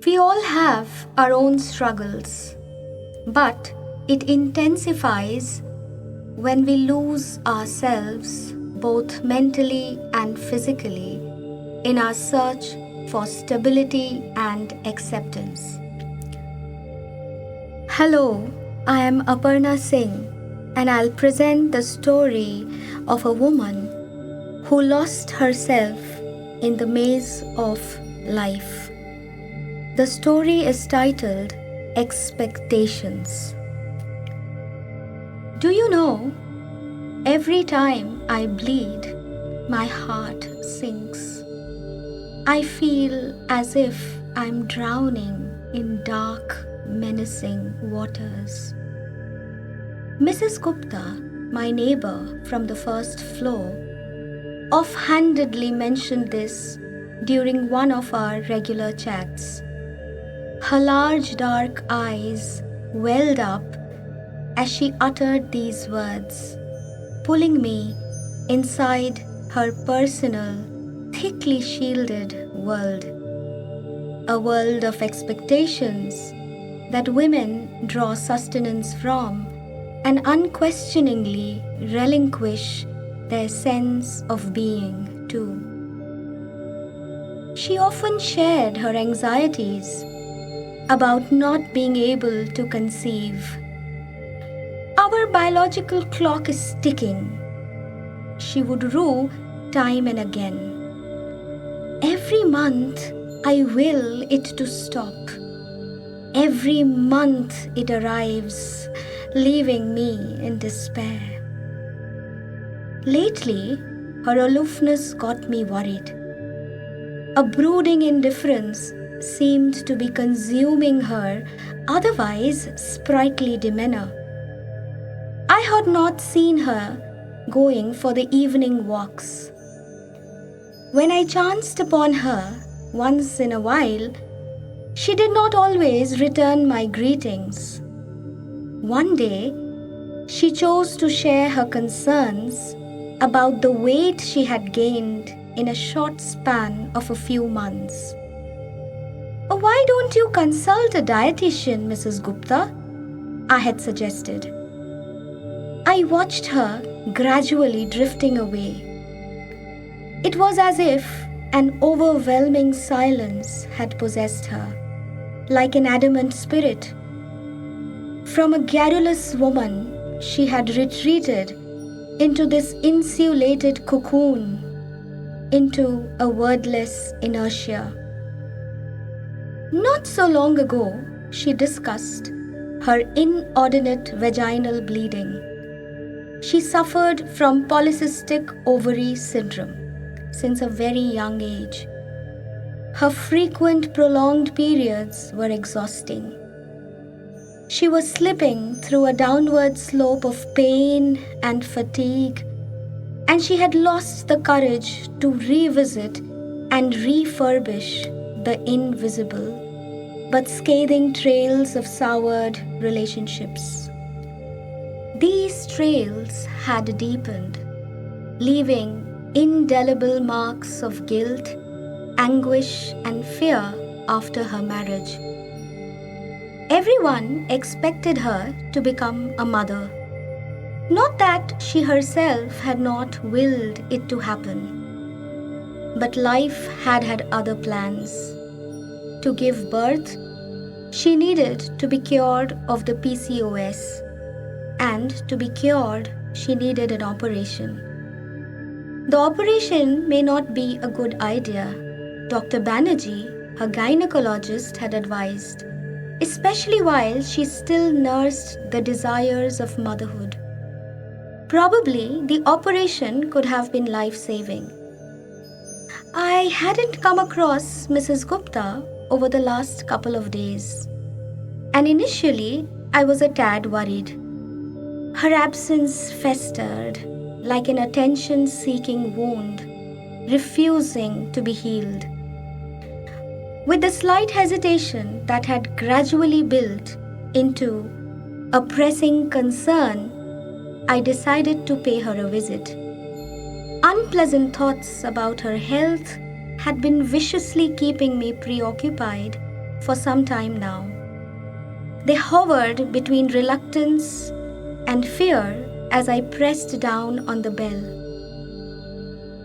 We all have our own struggles, but it intensifies when we lose ourselves both mentally and physically in our search for stability and acceptance. Hello, I am Aparna Singh, and I'll present the story of a woman who lost herself in the maze of life. The story is titled Expectations. Do you know, every time I bleed, my heart sinks. I feel as if I'm drowning in dark, menacing waters. Mrs. Gupta, my neighbor from the first floor, offhandedly mentioned this during one of our regular chats. Her large dark eyes welled up as she uttered these words, pulling me inside her personal, thickly shielded world. A world of expectations that women draw sustenance from and unquestioningly relinquish their sense of being too. She often shared her anxieties about not being able to conceive. Our biological clock is ticking, she would rue time and again. Every month I will it to stop. Every month it arrives, leaving me in despair. Lately, her aloofness got me worried. A brooding indifference seemed to be consuming her otherwise sprightly demeanor. I had not seen her going for the evening walks. When I chanced upon her once in a while, she did not always return my greetings. One day, she chose to share her concerns about the weight she had gained in a short span of a few months. Why don't you consult a dietitian, Mrs. Gupta? I had suggested. I watched her gradually drifting away. It was as if an overwhelming silence had possessed her, like an adamant spirit. From a garrulous woman, she had retreated into this insulated cocoon, into a wordless inertia. Not so long ago, she discussed her inordinate vaginal bleeding. She suffered from polycystic ovary syndrome since a very young age. Her frequent prolonged periods were exhausting. She was slipping through a downward slope of pain and fatigue, and she had lost the courage to revisit and refurbish the invisible but scathing trails of soured relationships. These trails had deepened, leaving indelible marks of guilt, anguish, and fear after her marriage. Everyone expected her to become a mother. Not that she herself had not willed it to happen, but life had other plans. To give birth, she needed to be cured of the PCOS, and to be cured, she needed an operation. The operation may not be a good idea, Dr. Banerjee, her gynecologist, had advised, especially while she still nursed the desires of motherhood. Probably the operation could have been life-saving. I hadn't come across Mrs. Gupta over the last couple of days, and initially I was a tad worried. Her absence festered like an attention-seeking wound, refusing to be healed. With the slight hesitation that had gradually built into a pressing concern, I decided to pay her a visit. Unpleasant thoughts about her health had been viciously keeping me preoccupied for some time now. They hovered between reluctance and fear as I pressed down on the bell.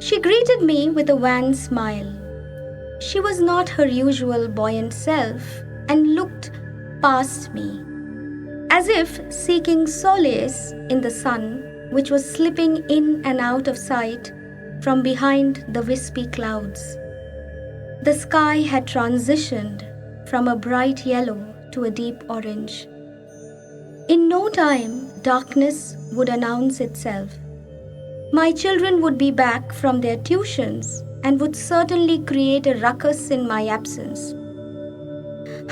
She greeted me with a wan smile. She was not her usual buoyant self and looked past me, as if seeking solace in the sun which was slipping in and out of sight from behind the wispy clouds. The sky had transitioned from a bright yellow to a deep orange. In no time, darkness would announce itself. My children would be back from their tuitions and would certainly create a ruckus in my absence.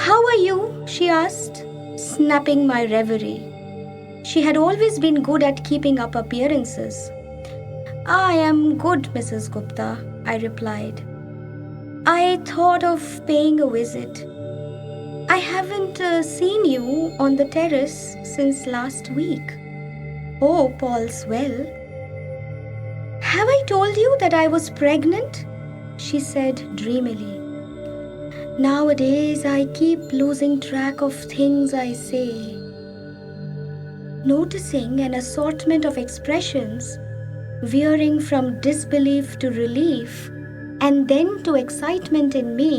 "How are you?" she asked, snapping my reverie. She had always been good at keeping up appearances. "I am good, Mrs. Gupta," I replied. "I thought of paying a visit. I haven't seen you on the terrace since last week." "Hope all's well." "Have I told you that I was pregnant?" she said dreamily. Nowadays I keep losing track of things I say. Noticing an assortment of expressions veering from disbelief to relief and then to excitement in me,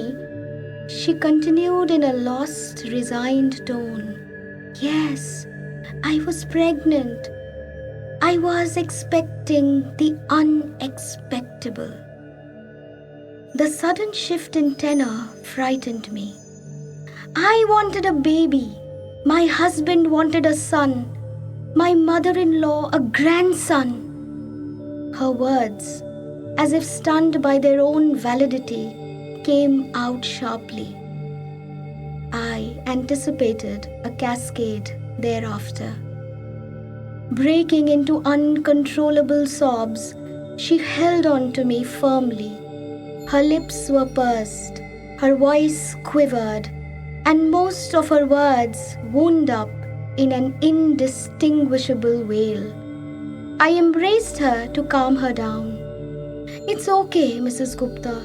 she continued in a lost, resigned tone. "Yes, I was pregnant. I was expecting the unexpectable." The sudden shift in tenor frightened me. I wanted a baby. My husband wanted a son. My mother-in-law a grandson. Her words, as if stunned by their own validity, came out sharply. I anticipated a cascade thereafter. Breaking into uncontrollable sobs, she held on to me firmly. Her lips were pursed, her voice quivered, and most of her words wound up in an indistinguishable wail. I embraced her to calm her down. "It's okay, Mrs. Gupta."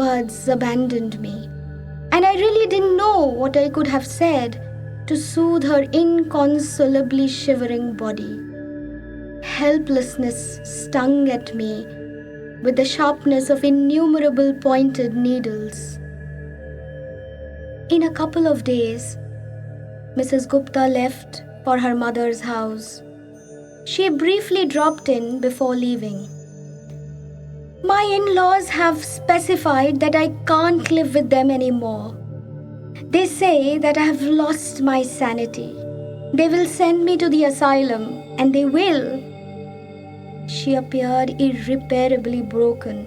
Words abandoned me, and I really didn't know what I could have said to soothe her inconsolably shivering body. Helplessness stung at me with the sharpness of innumerable pointed needles. In a couple of days, Mrs. Gupta left for her mother's house. She briefly dropped in before leaving. "My in-laws have specified that I can't live with them anymore. They say that I have lost my sanity. They will send me to the asylum, and they will." She appeared irreparably broken.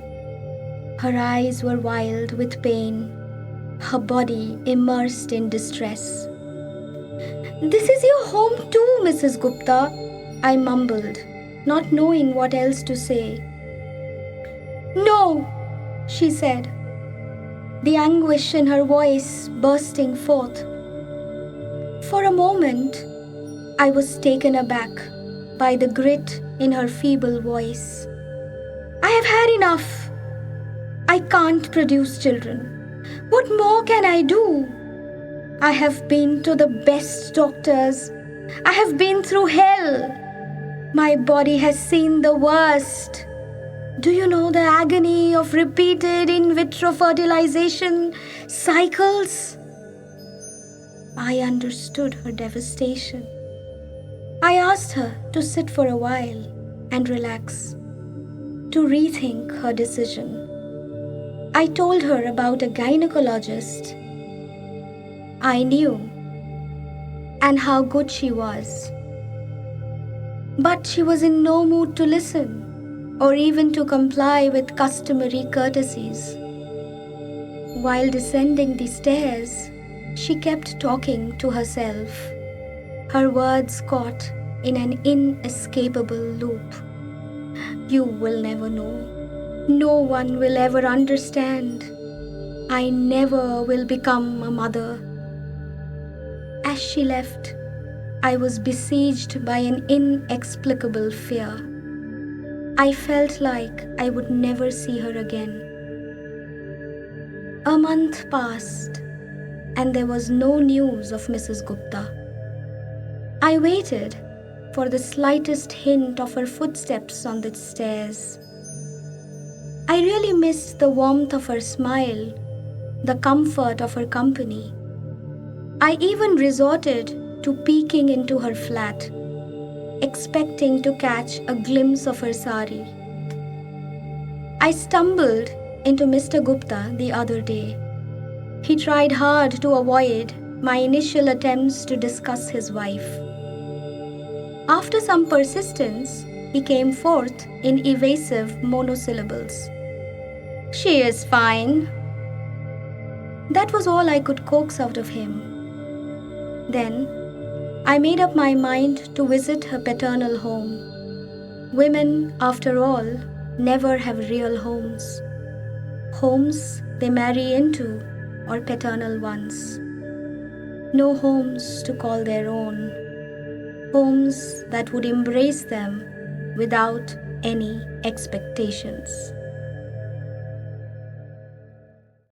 Her eyes were wild with pain, her body immersed in distress. "This is your home too, Mrs. Gupta," I mumbled, not knowing what else to say. "No," she said, the anguish in her voice bursting forth. For a moment, I was taken aback by the grit in her feeble voice. "I have had enough. I can't produce children. What more can I do? I have been to the best doctors. I have been through hell. My body has seen the worst. Do you know the agony of repeated in vitro fertilization cycles?" I understood her devastation. I asked her to sit for a while and relax, to rethink her decision. I told her about a gynecologist I knew and how good she was. But she was in no mood to listen or even to comply with customary courtesies. While descending the stairs, she kept talking to herself, her words caught in an inescapable loop. "You will never know. No one will ever understand. I never will become a mother." As she left, I was besieged by an inexplicable fear. I felt like I would never see her again. A month passed, and there was no news of Mrs. Gupta. I waited for the slightest hint of her footsteps on the stairs. I really missed the warmth of her smile, the comfort of her company. I even resorted to peeking into her flat, expecting to catch a glimpse of her sari. I stumbled into Mr. Gupta the other day. He tried hard to avoid my initial attempts to discuss his wife. After some persistence, he came forth in evasive monosyllables. "She is fine." That was all I could coax out of him. Then, I made up my mind to visit her paternal home. Women, after all, never have real homes. Homes they marry into, or paternal ones. No homes to call their own. Homes that would embrace them without any expectations.